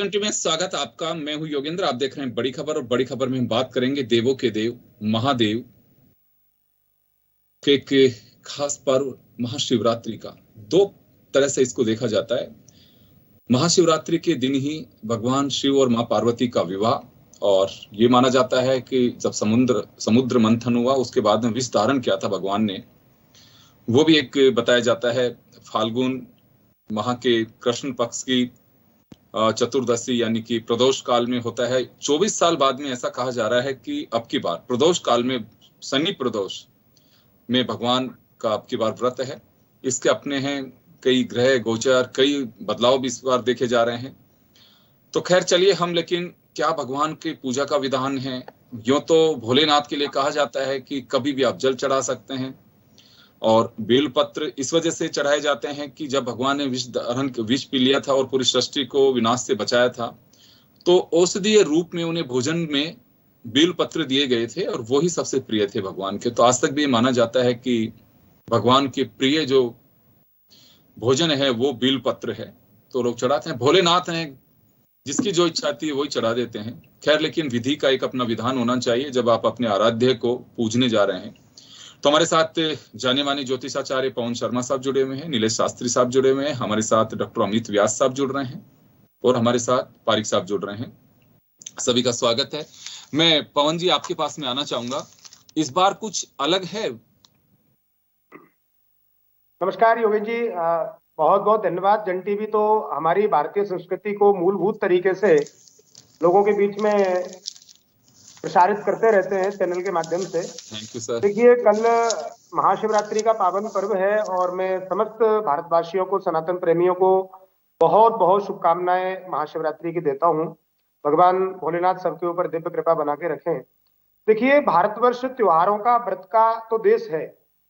जंटी में स्वागत आपका। मैं हूं योगेंद्र। आप देख रहे हैं बड़ी खबर, और बड़ी खबर में हम बात करेंगे देवों के देव महादेव के एक खास पर्व महाशिवरात्रि का। दो तरह से इसको देखा जाता है। महाशिवरात्रि के दिन ही भगवान शिव और मां पार्वती का विवाह, और ये माना जाता है कि जब समुद्र मंथन हुआ उसके बाद में विष धारण किया था भगवान ने। वो भी एक बताया जाता है फाल्गुन माह के कृष्ण पक्ष की चतुर्दशी यानी कि प्रदोष काल में होता है। 24 साल बाद में ऐसा कहा जा रहा है कि अब की बार प्रदोष काल में, शनि प्रदोष में भगवान का अब की बार व्रत है। इसके अपने हैं कई ग्रह गोचर, कई बदलाव भी इस बार देखे जा रहे हैं। तो खैर चलिए हम, लेकिन क्या भगवान की पूजा का विधान है? यूं तो भोलेनाथ के लिए कहा जाता है कि कभी भी आप जल चढ़ा सकते हैं, और बेलपत्र इस वजह से चढ़ाए जाते हैं कि जब भगवान ने विष पी लिया था और पूरी सृष्टि को विनाश से बचाया था, तो औषधीय रूप में उन्हें भोजन में बेलपत्र दिए गए थे, और वो ही सबसे प्रिय थे भगवान के। तो आज तक भी माना जाता है कि भगवान के प्रिय जो भोजन है वो बेलपत्र है, तो लोग चढ़ाते हैं। भोलेनाथ हैं, जिसकी जो इच्छा आती है वही चढ़ा देते हैं। खैर, लेकिन विधि का एक अपना विधान होना चाहिए जब आप अपने आराध्य को पूजने जा रहे हैं। तो हमारे साथ जाने माने ज्योतिषाचार्य पवन शर्मा साहब जुड़े हुए हैं, नीलेश शास्त्री साहब जुड़े हुए हैं, हमारे साथ डॉक्टर अमित व्यास साहब जुड़ रहे हैं, और हमारे साथ पारिक साहब जुड़ रहे हैं। सभी का स्वागत है। मैं पवन जी आपके पास में आना चाहूंगा। इस बार कुछ अलग है? नमस्कार योगेश जी, बहुत बहुत धन्यवाद। जन टीवी तो हमारी भारतीय संस्कृति को मूलभूत तरीके से लोगों के बीच में प्रसारित करते रहते हैं चैनल के माध्यम से। Thank you sir. देखिए, कल महाशिवरात्रि का पावन पर्व है, और मैं समस्त भारतवासियों को, सनातन प्रेमियों को बहुत बहुत शुभकामनाएं महाशिवरात्रि की देता हूं। भगवान भोलेनाथ सबके ऊपर दिव्य कृपा बना के रखें। देखिए, भारतवर्ष त्योहारों का, व्रत का तो देश है,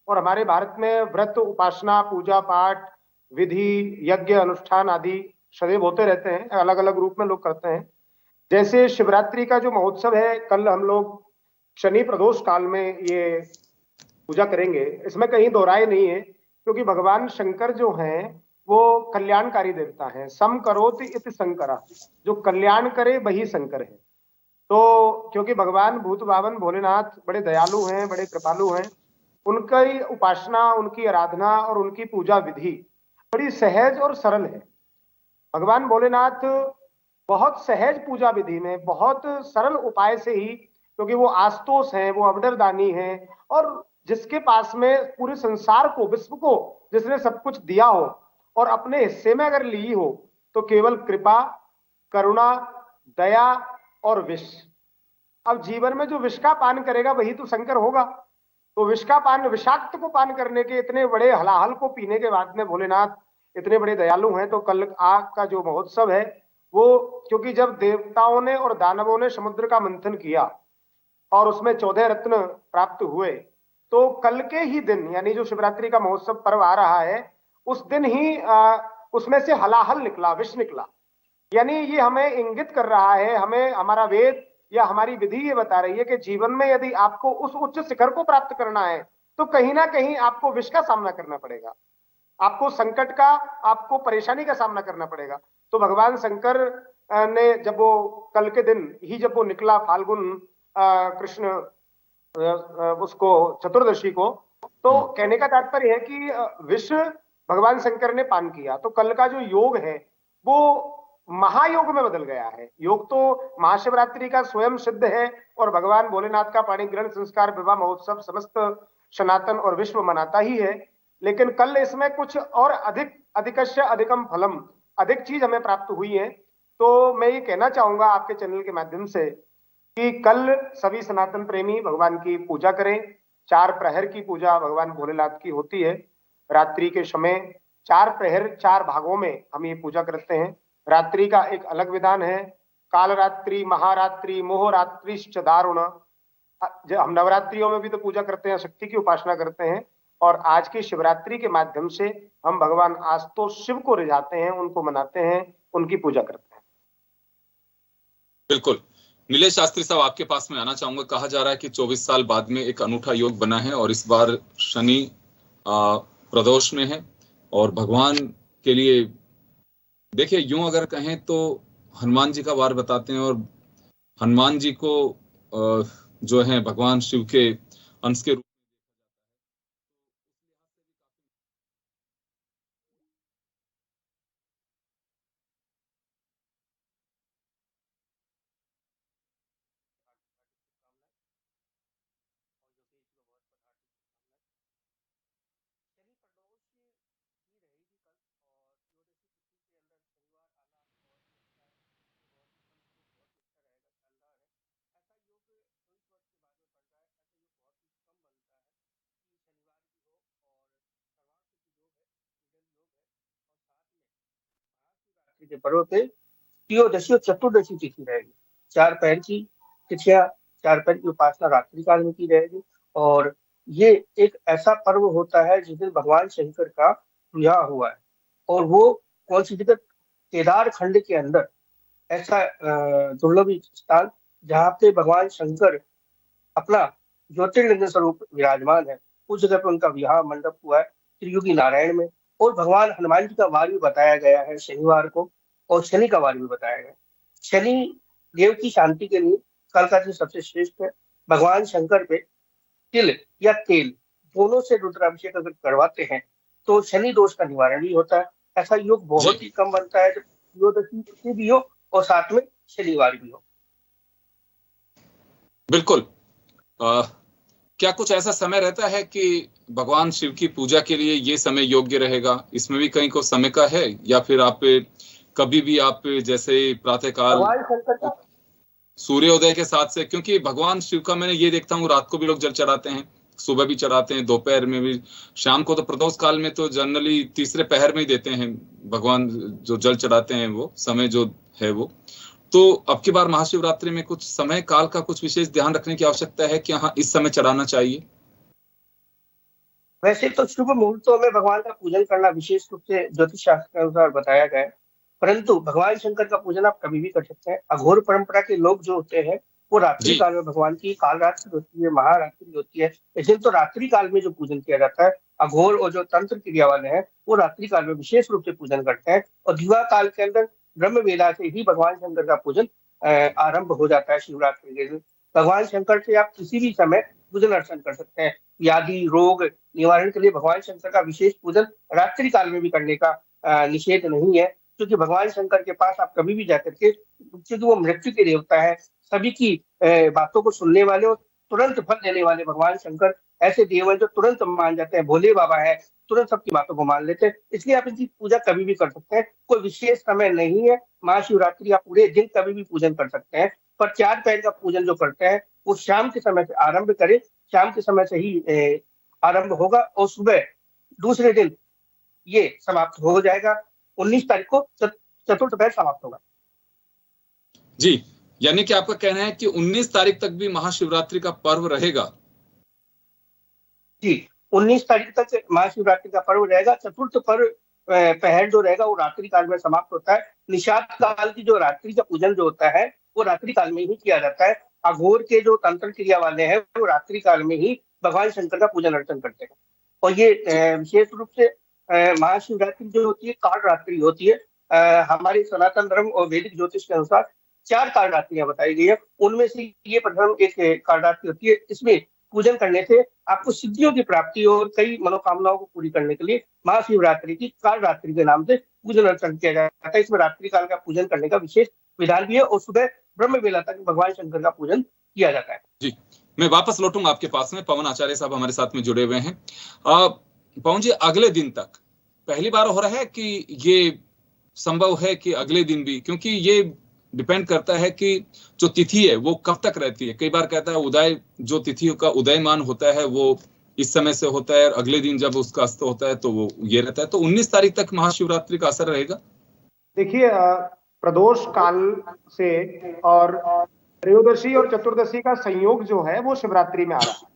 और हमारे भारत में व्रत, उपासना, पूजा पाठ, विधि, यज्ञ, अनुष्ठान आदि सदैव होते रहते हैं। अलग अलग रूप में लोग करते हैं। जैसे शिवरात्रि का जो महोत्सव है, कल हम लोग शनि प्रदोष काल में ये पूजा करेंगे, इसमें कहीं दो राय नहीं है, क्योंकि भगवान शंकर जो हैं वो कल्याणकारी देवता हैं। सम करोति इति शंकर, जो कल्याण करे वही शंकर है। तो क्योंकि भगवान भूत भावन भोलेनाथ बड़े दयालु हैं, बड़े कृपालु हैं, उनकी उपासना, उनकी आराधना और उनकी पूजा विधि बड़ी सहज और सरल है। भगवान भोलेनाथ बहुत सहज पूजा विधि में, बहुत सरल उपाय से ही, क्योंकि वो आस्तोष हैं, वो अवडरदानी हैं, और जिसके पास में पूरे संसार को, विश्व को जिसने सब कुछ दिया हो और अपने हिस्से में अगर ली हो, तो केवल कृपा, करुणा, दया और विष। अब जीवन में जो विष का पान करेगा वही तो शंकर होगा। तो विष का पान, विषाक्त को पान करने के, इतने बड़े हलाहल को पीने के बाद में भोलेनाथ इतने बड़े दयालु हैं। तो कल आग का जो महोत्सव है वो, क्योंकि जब देवताओं ने और दानवों ने समुद्र का मंथन किया और उसमें 14 रत्न प्राप्त हुए, तो कल के ही दिन, यानी जो शिवरात्रि का महोत्सव पर्व आ रहा है, उस दिन ही उसमें से हलाहल निकला, विष निकला। यानी ये हमें इंगित कर रहा है, हमें हमारा वेद या हमारी विधि ये बता रही है कि जीवन में यदि आपको उस उच्च शिखर को प्राप्त करना है, तो कहीं ना कहीं आपको विष का सामना करना पड़ेगा, आपको संकट का, आपको परेशानी का सामना करना पड़ेगा। तो भगवान शंकर ने जब वो कल के दिन ही, जब वो निकला फाल्गुन कृष्ण उसको चतुर्दशी को, तो कहने का तात्पर्य है कि विष भगवान शंकर ने पान किया। तो कल का जो योग है वो महायोग में बदल गया है। योग तो महाशिवरात्रि का स्वयं सिद्ध है, और भगवान भोलेनाथ का पाणी ग्रहण संस्कार विवाह महोत्सव समस्त सनातन और विश्व मनाता ही है। लेकिन कल इसमें कुछ और अधिकस्य अधिकम फलम, अधिक चीज हमें प्राप्त हुई है। तो मैं ये कहना चाहूंगा आपके चैनल के माध्यम से कि कल सभी सनातन प्रेमी भगवान की पूजा करें। 4 प्रहर की पूजा भगवान भोलेनाथ की होती है। रात्रि के समय 4 प्रहर, 4 भागों में हम ये पूजा करते हैं। रात्रि का एक अलग विधान है। काल रात्रि, महारात्रि, मोहरात्रिश्च दारुण। हम नवरात्रियों में भी तो पूजा करते हैं, शक्ति की उपासना करते हैं, और आज की शिवरात्रि के माध्यम से हम भगवान आस्तोष शिव को रिझाते हैं, उनको मनाते हैं, उनकी पूजा करते हैं। बिल्कुल। नीलेश शास्त्री साहब आपके पास में आना चाहूंगा। कहा जा रहा है कि 24 साल बाद में एक अनूठा योग बना है, और इस बार शनि प्रदोष में है, और भगवान के लिए देखिए, यूं अगर कहें तो हनुमान जी का वार बताते हैं, और हनुमान जी को जो है भगवान शिव के अंश के रूप के पर्व पे त्रयोदशी और चतुर्दशी तिथि रहेगी। 4 पहर की तिथियां, 4 पहर की उपासना रात्रि काल में की जाएगी। और ये एक ऐसा पर्व होता है जिस दिन भगवान शंकर का विवाह हुआ है। और वो कौन सी जगह? केदार खंड के अंदर ऐसा दुर्लभ स्थान जहाँ पे भगवान शंकर अपना ज्योतिर्लिंग स्वरूप विराजमान है, उस जगह पे उनका विवाह मंडप हुआ है त्रियुगी नारायण में। और भगवान हनुमान जी का वार भी बताया गया है शनिवार को, और शनि का वार भी बताया गया है। शनि देव की शांति के लिए कल का दिन सबसे श्रेष्ठ है। भगवान शंकर पे तिल या तेल दोनों से रुद्राभिषेक अगर करवाते हैं तो शनि दोष का निवारण भी होता है। ऐसा योग बहुत ही जी कम बनता है जब त्रयोदशी तिथि भी हो और साथ में शनिवार भी हो। बिल्कुल। क्या कुछ ऐसा समय रहता है कि भगवान शिव की पूजा के लिए ये समय योग्य रहेगा? इसमें भी कहीं को समय का है, या फिर आप कभी भी आप जैसे प्रातःकाल भगवान शंकर का सूर्योदय के साथ से, क्योंकि भगवान शिव का मैंने ये देखता हूँ रात को भी लोग जल चढ़ाते हैं, सुबह भी चढ़ाते हैं, दोपहर में भी, शाम को तो प्रदोष काल में तो जनरली तीसरे पहर में ही देते हैं भगवान जो जल चढ़ाते हैं, वो समय जो है वो। तो अब की बार महाशिवरात्रि में कुछ समय काल का कुछ विशेष ध्यान रखने की आवश्यकता है कि हाँ इस समय चढ़ाना चाहिए? वैसे तो शुभ मुहूर्तों में भगवान का पूजन करना विशेष रूप से ज्योतिष शास्त्र के अनुसार बताया गया है। परंतु भगवान शंकर का पूजन आप कभी भी कर सकते हैं। अघोर परंपरा के लोग जो होते हैं वो रात्रि जी काल में भगवान की काल रात्रि होती है, महारात्रि होती है, इस दिन तो रात्रि काल में जो पूजन किया जाता है, अघोर और जो तंत्र क्रिया वाले हैं वो रात्रि काल में विशेष रूप से पूजन करते हैं। और दिवा काल के अंदर ब्रह्म वेला से ही भगवान शंकर का पूजन आरंभ हो जाता है शिवरात्रि के दिन। भगवान शंकर से आप किसी भी समय पूजन अर्चन कर सकते हैं। व्याधि रोग निवारण के लिए भगवान शंकर का विशेष पूजन रात्रि काल में भी करने का निषेध नहीं है, क्योंकि भगवान शंकर के पास आप कभी भी जाकर के, क्योंकि वो मृत्यु के देवता है, सभी की बातों को सुनने वाले और तुरंत फल देने वाले भगवान शंकर ऐसे देव हैं जो तुरंत मान जाते हैं। भोले बाबा है, तुरंत सबकी बातों को मान लेते हैं। इसलिए आप इनकी पूजा कभी भी कर सकते हैं, कोई विशेष समय नहीं है। महाशिवरात्रि आप पूरे दिन कभी भी पूजन कर सकते हैं। पर 4 पहर का पूजन जो करते हैं वो शाम के समय से आरंभ करें, शाम के समय से ही आरंभ होगा और सुबह दूसरे दिन ये समाप्त हो जाएगा। 19 तारीख को चतुर्थ पहर समाप्त होगा। जी, यानी कि आपका कहना है कि 19 तारीख तक भी महाशिवरात्रि का पर्व रहेगा? जी, 19 तारीख तक महाशिवरात्रि का पर्व रहेगा। चतुर्थ पहर जो रहेगा वो रात्रि काल में समाप्त होता है। निषाद काल की जो रात्रि का पूजन जो होता है वो रात्रि काल में ही किया जाता है। अघोर के जो तंत्र क्रिया वाले हैं वो रात्रि काल में ही भगवान शंकर का पूजन अर्चन करते हैं। और ये विशेष रूप से महाशिवरात्रि जो होती है काल रात्रि होती है। हमारे सनातन धर्म और वैदिक ज्योतिष के अनुसार 4 काल रात्रियां बताई गई है, उनमें से ये प्रथम एक काल रात्रि होती है। इसमें पूजन करने से आपको सिद्धियों की प्राप्ति और कई मनोकामनाओं को पूरी करने के लिए महाशिवरात्रि की काल रात्रि के नाम से पूजन अर्चन किया जाता है। इसमें रात्रि काल का पूजन करने का विशेष विधान भी है और सुबह ब्रह्म वेला तक भगवान शंकर का पूजन किया जाता है। जी, मैं वापस लौटूंगा आपके पास में। पवन आचार्य साहब हमारे साथ में जुड़े हुए हैं। पवन जी, अगले दिन तक पहली बार हो रहा है कि ये संभव है कि अगले दिन भी, क्योंकि ये डिपेंड करता है कि जो तिथि है वो कब तक रहती है। कई बार कहता है उदय, जो तिथि का उदयमान होता है वो इस समय से होता है, और अगले दिन जब उसका अस्त होता है तो वो ये रहता है। तो 19 तारीख तक महाशिवरात्रि का असर रहेगा? देखिए, प्रदोष काल से और त्रयोदशी और चतुर्दशी का संयोग जो है वो शिवरात्रि में आ रहा है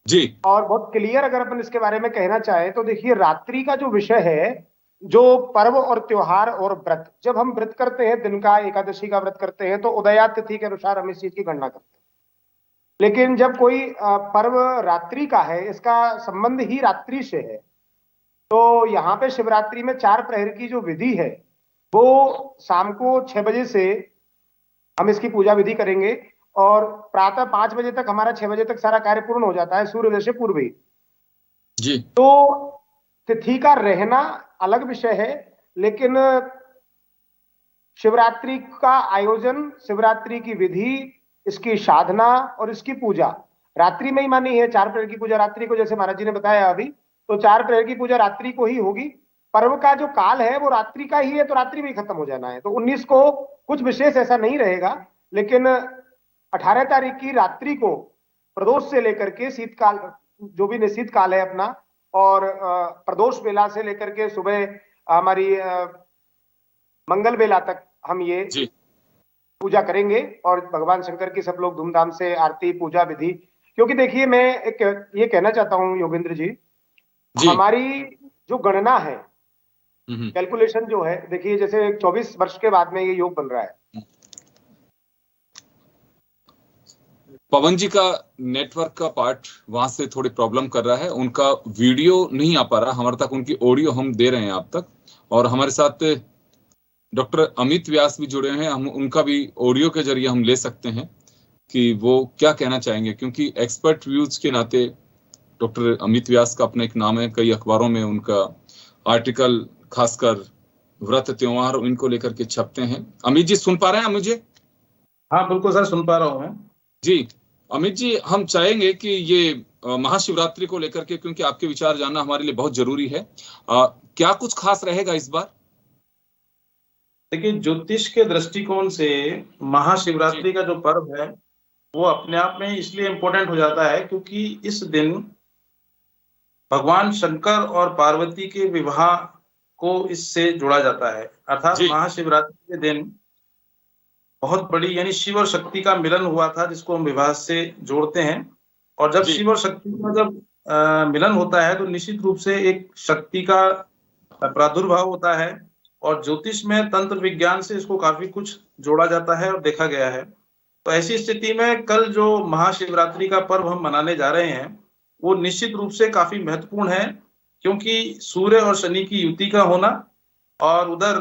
जी और बहुत क्लियर अगर अपन इसके बारे में कहना चाहें तो देखिए, रात्रि का जो विषय है, जो पर्व और त्योहार और व्रत, जब हम व्रत करते हैं दिन का, एकादशी का व्रत करते हैं तो उदया तिथि के अनुसार हम इस चीज की गणना करते हैं। लेकिन जब कोई पर्व रात्रि का है, इसका संबंध ही रात्रि से है, तो यहाँ पे शिवरात्रि में 4 प्रहर की जो विधि है वो शाम को 6 बजे से हम इसकी पूजा विधि करेंगे और प्रातः 5 बजे तक, हमारा 6 बजे तक सारा कार्य पूर्ण हो जाता है सूर्योदय से पूर्व ही। जी। तो तिथि का रहना अलग विषय है, लेकिन शिवरात्रि का आयोजन, शिवरात्रि की विधि, इसकी साधना और इसकी पूजा रात्रि में ही मानी है। 4 प्रहर की पूजा रात्रि को, जैसे महाराज जी ने बताया अभी, तो 4 प्रहर की पूजा रात्रि को ही होगी। पर्व का जो काल है वो रात्रि का ही है, तो रात्रि में ही खत्म हो जाना है। तो 19 को कुछ विशेष ऐसा नहीं रहेगा, लेकिन 18 तारीख की रात्रि को प्रदोष से लेकर के शीतकाल, जो भी निश्चित काल है अपना, और प्रदोष बेला से लेकर के सुबह हमारी मंगल बेला तक हम ये पूजा करेंगे और भगवान शंकर की सब लोग धूमधाम से आरती पूजा विधि। क्योंकि देखिए, मैं एक ये कहना चाहता हूं योगेंद्र जी, हमारी जो गणना है, कैलकुलेशन जो है, देखिए जैसे 24 वर्ष के बाद में ये योग बन रहा है। पवन जी का नेटवर्क का पार्ट वहां से थोड़ी प्रॉब्लम कर रहा है, उनका वीडियो नहीं आ पा रहा हमारे तक, उनकी ऑडियो हम दे रहे हैं आप तक। और हमारे साथ डॉक्टर अमित व्यास भी जुड़े हैं, हम उनका भी ऑडियो के जरिए हम ले सकते हैं कि वो क्या कहना चाहेंगे, क्योंकि एक्सपर्ट व्यूज के नाते डॉक्टर अमित व्यास का अपना एक नाम है, कई अखबारों में उनका आर्टिकल खासकर व्रत त्योहार इनको लेकर के छपते हैं। अमित जी सुन पा रहे हैं मुझे? हाँ बिल्कुल सर, सुन पा रहा हूँ मैं जी। अमित जी, हम चाहेंगे कि ये महाशिवरात्रि को लेकर के, क्योंकि आपके विचार जानना हमारे लिए बहुत जरूरी है, क्या कुछ खास रहेगा इस बार? देखिए, ज्योतिष के दृष्टिकोण से महाशिवरात्रि का जो पर्व है वो अपने आप में इसलिए इम्पोर्टेंट हो जाता है क्योंकि इस दिन भगवान शंकर और पार्वती के विवाह को इससे जोड़ा जाता है। अर्थात महाशिवरात्रि के दिन बहुत बड़ी, यानी शिव और शक्ति का मिलन हुआ था, जिसको हम विवाह से जोड़ते हैं। और जब शिव और शक्ति का जब मिलन होता है तो निश्चित रूप से एक शक्ति का प्रादुर्भाव होता है, और ज्योतिष में तंत्र विज्ञान से इसको काफी कुछ जोड़ा जाता है और देखा गया है। तो ऐसी स्थिति में कल जो महाशिवरात्रि का पर्व हम मनाने जा रहे हैं वो निश्चित रूप से काफी महत्वपूर्ण है, क्योंकि सूर्य और शनि की युति का होना और उधर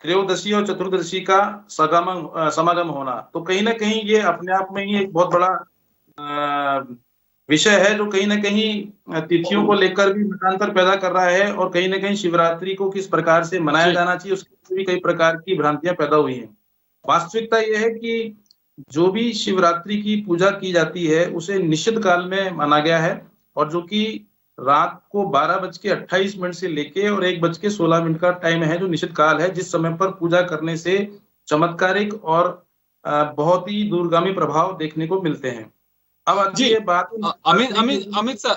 त्रयोदशी और चतुर्दशी का समागम होना, तो कहीं ना कहीं ये अपने आप में ही एक बहुत बड़ा विषय है, जो कहीं ना कहीं तिथियों को लेकर भी मतांतर पैदा कर रहा है, और कहीं ना कहीं शिवरात्रि को किस प्रकार से मनाया जाना चाहिए उसकी भी कई प्रकार की भ्रांतियां पैदा हुई हैं। वास्तविकता यह है कि जो भी शिवरात्रि की पूजा की जाती है उसे निश्चित काल में माना गया है, और जो कि रात को 12:28 से लेके और 1:16 का टाइम है, जो निश्चित काल है, जिस समय पर पूजा करने से चमत्कारिक और बहुत ही दूरगामी प्रभाव देखने को मिलते हैं। अब ये बात अमित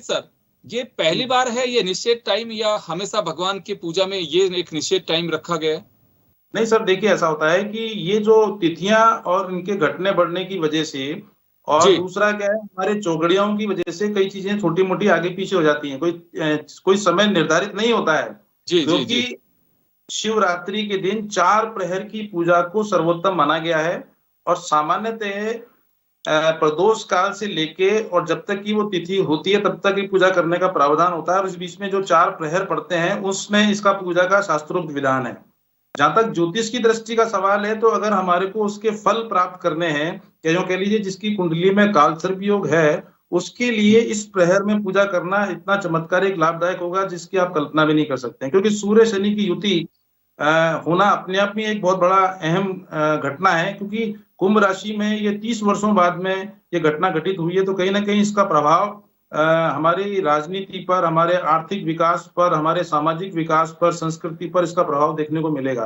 सर, ये पहली बार है ये निश्चित टाइम, या हमेशा भगवान की पूजा में ये एक निश्चित टाइम रखा गया है? नहीं सर, देखिए ऐसा होता है कि ये जो तिथियां और इनके घटने बढ़ने की वजह से, और दूसरा क्या है, हमारे चौगड़ियाओं की वजह से कई चीजें छोटी मोटी आगे पीछे हो जाती हैं, कोई समय निर्धारित नहीं होता है, क्योंकि शिवरात्रि के दिन 4 प्रहर की पूजा को सर्वोत्तम माना गया है, और सामान्यतः प्रदोष काल से लेके और जब तक की वो तिथि होती है तब तक ही पूजा करने का प्रावधान होता है, और इस बीच में जो 4 प्रहर पड़ते हैं उसमें इसका पूजा का शास्त्रोक्त विधान है। जहां तक ज्योतिष की दृष्टि का सवाल है, तो अगर हमारे को उसके फल प्राप्त करने हैं, या जो कह लीजिए जिसकी कुंडली में कालसर्प योग है, उसके लिए इस प्रहर में पूजा करना इतना चमत्कारिक लाभदायक होगा जिसकी आप कल्पना भी नहीं कर सकते हैं। क्योंकि सूर्य शनि की युति होना अपने आप में एक बहुत बड़ा अहम घटना है, क्योंकि कुंभ राशि में ये 30 वर्षों बाद में ये घटना घटित हुई है, तो कहीं ना कहीं इसका प्रभाव हमारी राजनीति पर, हमारे आर्थिक विकास पर, हमारे सामाजिक विकास पर, संस्कृति पर इसका प्रभाव देखने को मिलेगा।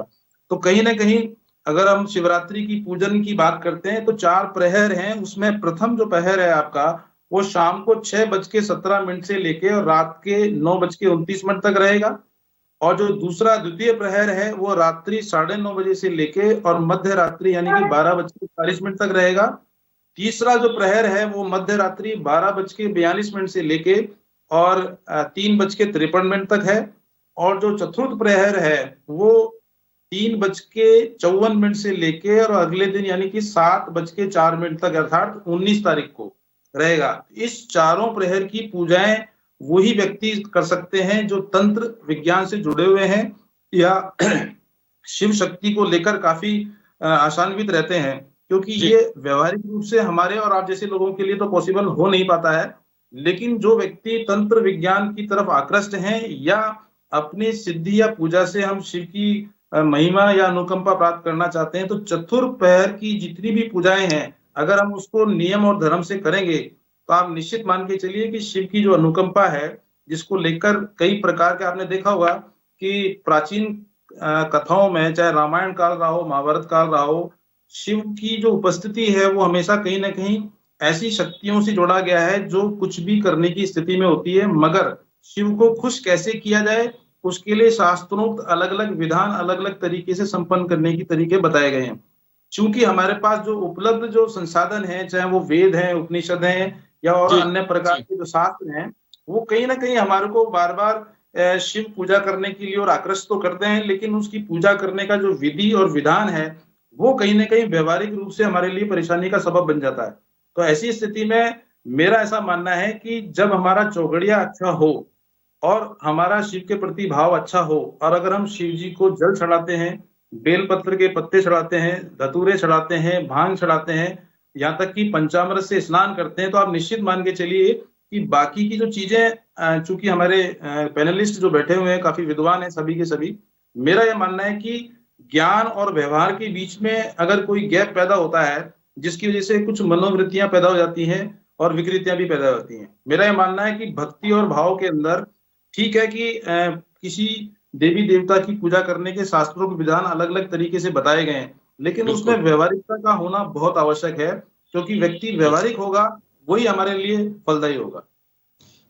तो कहीं ना कहीं अगर हम शिवरात्रि की पूजन की बात करते हैं तो 4 प्रहर हैं, उसमें प्रथम जो प्रहर है आपका वो शाम को 6:17 से लेके और रात के 9:29 तक रहेगा, और जो दूसरा द्वितीय प्रहर है वो रात्रि 9:30 बजे से लेके और मध्य रात्रि यानी कि 12:40 तक रहेगा। तीसरा जो प्रहर है वो मध्य रात्रि 12:42 से लेके और 3:53 तक है, और जो चतुर्थ प्रहर है वो 3:54 से लेके और अगले दिन यानी कि 7:04 तक, अर्थात 19 तारीख को रहेगा। इस चारों प्रहर की पूजाएं वही व्यक्ति कर सकते हैं जो तंत्र विज्ञान से जुड़े हुए हैं, या शिव शक्ति को लेकर काफी आशान्वित रहते हैं, क्योंकि ये व्यवहारिक रूप से हमारे और आप जैसे लोगों के लिए तो पॉसिबल हो नहीं पाता है। लेकिन जो व्यक्ति तंत्र विज्ञान की तरफ आकृष्ट हैं या अपनी सिद्धि या पूजा से हम शिव की महिमा या अनुकंपा प्राप्त करना चाहते हैं, तो चतुर्पहर की जितनी भी पूजाएं हैं, अगर हम उसको नियम और धर्म से करेंगे तो आप निश्चित मान के चलिए कि शिव की जो अनुकंपा है, जिसको लेकर कई प्रकार के आपने देखा होगा कि प्राचीन कथाओं में, चाहे रामायण काल रहा हो, महाभारत काल रहा हो, शिव की जो उपस्थिति है वो हमेशा कहीं ना कहीं ऐसी शक्तियों से जोड़ा गया है जो कुछ भी करने की स्थिति में होती है, मगर शिव को खुश कैसे किया जाए उसके लिए शास्त्रोक्त अलग अलग विधान, अलग अलग तरीके से संपन्न करने की तरीके बताए गए हैं। चूंकि हमारे पास जो उपलब्ध जो संसाधन है, चाहे वो वेद है, उपनिषद है या और अन्य प्रकार के जो शास्त्र हैं, वो कहीं ना कहीं हमारे को बार बार शिव पूजा करने के लिए और आकृष्ट तो करते हैं, लेकिन उसकी पूजा करने का जो विधि और विधान है वो कहीं ना कहीं व्यवहारिक रूप से हमारे लिए परेशानी का सबब बन जाता है। तो ऐसी स्थिति में मेरा ऐसा मानना है कि जब हमारा चौगड़िया अच्छा हो और हमारा शिव के प्रति भाव अच्छा हो, और अगर हम शिव जी को जल चढ़ाते हैं, बेलपत्र के पत्ते चढ़ाते हैं, धतूरे चढ़ाते हैं, भांग चढ़ाते हैं, यहाँ तक कि पंचामृत से स्नान करते हैं, तो आप निश्चित मान के चलिए कि बाकी की जो चीजें, चूंकि हमारे पैनलिस्ट जो बैठे हुए हैं काफी विद्वान हैं सभी के सभी, मेरा यह मानना है कि ज्ञान और व्यवहार के बीच में अगर कोई गैप पैदा होता है, जिसकी वजह से कुछ मनोवृत्तियां पैदा हो जाती हैं और विकृतियां भी पैदा होती हैं। मेरा यह मानना है कि भक्ति और भाव के अंदर ठीक है कि किसी देवी देवता की पूजा करने के शास्त्रों के विधान अलग अलग तरीके से बताए गए हैं, लेकिन उसमें व्यवहारिकता का होना बहुत आवश्यक है, क्योंकि व्यक्ति व्यवहारिक होगा वही हमारे लिए फलदायी होगा।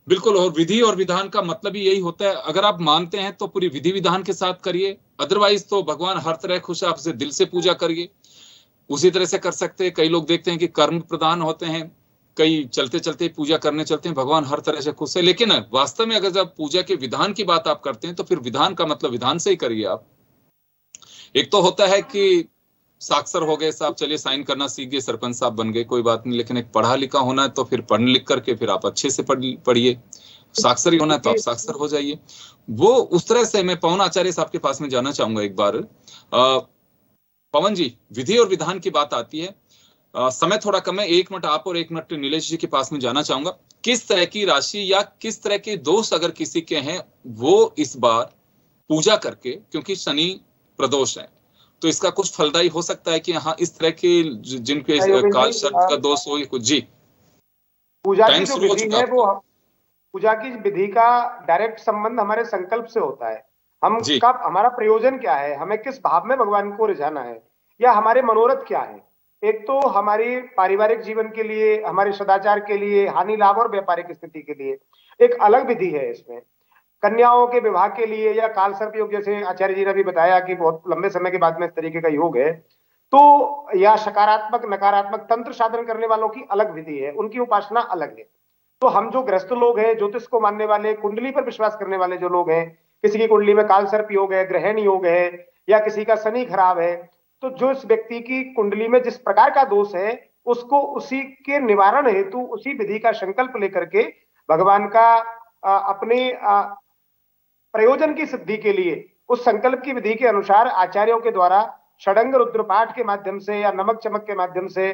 बिल्कुल, और विधि और विधान का मतलब ही यही होता है। अगर आप मानते हैं तो पूरी विधि विधान के साथ करिए, अदरवाइज तो भगवान हर तरह खुश है, आपसे दिल से पूजा करिए, उसी तरह से कर सकते हैं। कई लोग देखते हैं कि कर्म प्रधान होते हैं, कई चलते चलते पूजा करने चलते हैं, भगवान हर तरह से खुश है। लेकिन वास्तव में अगर जब पूजा के विधान की बात आप करते हैं तो फिर विधान का मतलब विधान से ही करिए आप। एक तो होता है कि साक्षर हो गए साहब, चलिए साइन करना सीख गए, सरपंच साहब बन गए, कोई बात नहीं, लेकिन एक पढ़ा लिखा होना है तो फिर पढ़ लिख करके फिर आप अच्छे से पढ़िए। साक्षर ही होना है तो आप साक्षर हो जाइए। वो उस तरह से मैं पवन आचार्य साहब के पास में जाना चाहूंगा एक बार। पवन जी, विधि और विधान की बात आती है, समय थोड़ा कम है, 1 मिनट आप और 1 मिनट नीलेश जी के पास में जाना चाहूंगा। किस तरह की राशि या किस तरह के दोष अगर किसी के हैं, वो इस बार पूजा करके, क्योंकि शनि प्रदोष है, तो इसका कुछ फलदायी हो सकता है कि हाँ इस तरह के जिनके काल सर्प का दोष हो कुछ। जी, पूजा की जो विधि है वो, पूजा की विधि का डायरेक्ट संबंध हमारे संकल्प से होता है। हम कब, हमारा प्रयोजन क्या है, हमें किस भाव में भगवान को रिझाना है, या हमारे मनोरथ क्या है। एक तो हमारी पारिवारिक जीवन के लिए, हमारे सदाचार के लिए, हानि लाभ और व्यापारिक स्थिति के लिए एक अलग विधि है। इसमें कन्याओं के विवाह के लिए या काल सर्प योग, जैसे आचार्य जी ने भी बताया कि बहुत लंबे समय के बाद में इस तरीके का योग है, तो या सकारात्मक नकारात्मक तंत्र साधन करने वालों की अलग विधि है, उनकी उपासना अलग है। तो हम जो गृहस्थ लोग हैं, ज्योतिष को मानने वाले, कुंडली पर विश्वास करने वाले जो लोग हैं, किसी की कुंडली में काल सर्प योग है, ग्रहण योग है, या किसी का शनि खराब है, तो जो इस व्यक्ति की कुंडली में जिस प्रकार का दोष है, उसको उसी के निवारण हेतु उसी विधि का संकल्प लेकर के भगवान का अपने प्रयोजन की सिद्धि के लिए उस संकल्प की विधि के अनुसार आचार्यों के द्वारा षडंग रुद्रपाठ के माध्यम से या नमक चमक के माध्यम से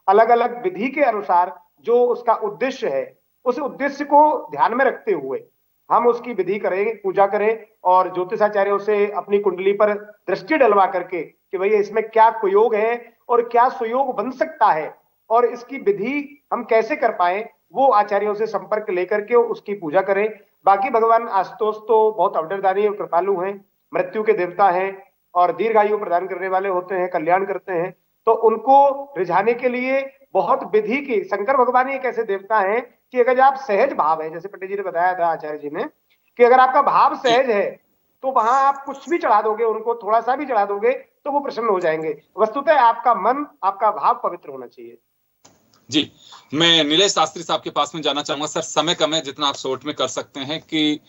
अलग अलग विधि के अनुसार जो उसका उद्देश्य है, उस उद्देश्य को ध्यान में रखते हुए हम उसकी विधि करें, पूजा करें, और ज्योतिषाचार्यों से अपनी कुंडली पर दृष्टि डलवा करके कि भैया इसमें क्या कुयोग है और क्या सुयोग बन सकता है, और इसकी विधि हम कैसे कर पाए, वो आचार्यों से संपर्क लेकर के उसकी पूजा करें। बाकी भगवान आशुतोष तो बहुत अवतारदानी और कृपालु हैं, मृत्यु के देवता हैं और दीर्घायु प्रदान करने वाले होते हैं, कल्याण करते हैं। तो उनको रिझाने के लिए बहुत विधि की, शंकर भगवान एक ऐसे देवता हैं कि अगर आप सहज भाव है, जैसे पंडित जी ने बताया था आचार्य जी ने, कि अगर आपका भाव सहज है तो वहां आप कुछ भी चढ़ा दोगे, उनको थोड़ा सा भी चढ़ा दोगे तो वो प्रसन्न हो जाएंगे। वस्तुतः आपका मन, आपका भाव पवित्र होना चाहिए। जी, मैं नीलेश शास्त्री साहब के पास में जाना चाहूंगा। सर, समय कम है, जितना आप शॉर्ट में कर सकते हैं, कि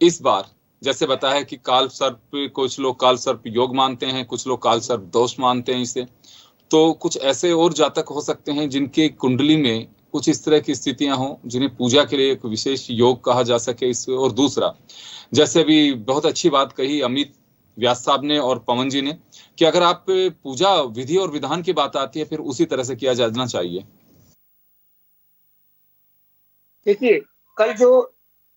इस बार जैसे बताया कि काल सर्प, कुछ लोग काल सर्प योग मानते हैं, कुछ लोग काल सर्प दोष मानते हैं इसे, तो कुछ ऐसे और जातक हो सकते हैं जिनके कुंडली में कुछ इस तरह की स्थितियां हों जिन्हें पूजा के लिए एक विशेष योग कहा जा सके। इस और दूसरा, जैसे भी बहुत अच्छी बात कही अमित व्यास साहब ने और पवन जी ने, कि अगर आप पूजा विधि और विधान की बात आती है फिर उसी तरह से किया जाना चाहिए। देखिए, कल जो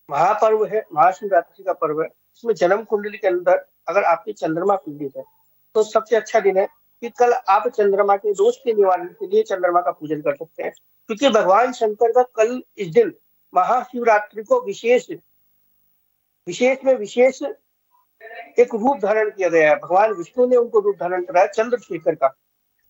महापर्व है, महाशिवरात्रि का पर्व है, इसमें जन्म कुंडली के अंदर अगर आपकी चंद्रमा पीड़ित है तो सबसे अच्छा दिन है कि कल आप चंद्रमा के दोष के निवारण के लिए चंद्रमा का पूजन कर सकते हैं, क्योंकि भगवान शंकर का कल इस दिन महाशिवरात्रि को विशेष एक रूप धारण किया गया है। भगवान विष्णु ने उनको रूप धारण कराया चंद्रशेखर का।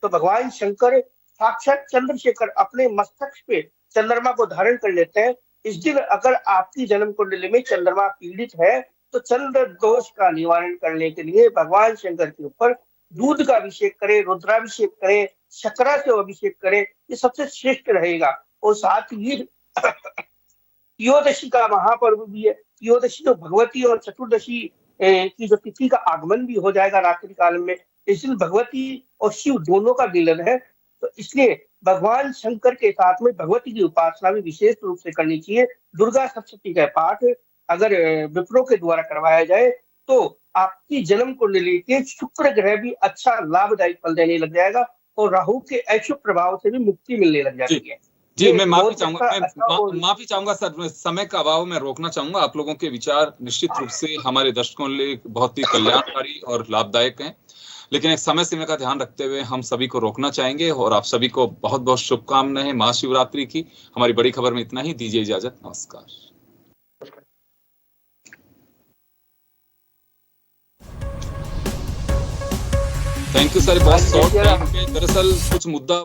तो भगवान शंकर साक्षात चंद्रशेखर अपने मस्तक पे चंद्रमा को धारण कर लेते हैं। इस दिन अगर आपकी जन्म कुंडली में चंद्रमा पीड़ित है तो चंद्र दोष का निवारण करने के लिए भगवान शंकर के ऊपर दूध का अभिषेक करें, रुद्राभिषेक करें, शकरा से अभिषेक करें, ये सबसे श्रेष्ठ रहेगा। और साथ ही त्रयोदशी का महापर्व भी है। त्रयोदशी तो भगवती और चतुर्दशी की जो तिथि का आगमन भी हो जाएगा रात्रि काल में। इस दिन भगवती और शिव दोनों का मिलन है, तो इसलिए भगवान शंकर के साथ में भगवती की उपासना भी विशेष रूप से करनी चाहिए। दुर्गा सप्तशती का पाठ अगर विप्रो के द्वारा करवाया जाए तो आपकी जन्म कुंडली के शुक्र ग्रह भी अच्छा लाभदायक फल देने लग जाएगा और राहु के अशुभ प्रभाव से भी मुक्ति मिलने लग जाती है। जी, मैं माफी चाहूंगा सर, समय का अभाव में रोकना चाहूंगा। आप लोगों के विचार निश्चित रूप से हमारे दर्शकों के लिए बहुत ही कल्याणकारी और लाभदायक हैं, लेकिन एक समय सीमा का ध्यान रखते हुए हम सभी को रोकना चाहेंगे। और आप सभी को बहुत बहुत शुभकामनाएं महाशिवरात्रि की। हमारी बड़ी खबर में इतना ही, दीजिए इजाजत, नमस्कार। थैंक यू सर, बहुत शॉर्ट टाइम पे दरअसल कुछ मुद्दा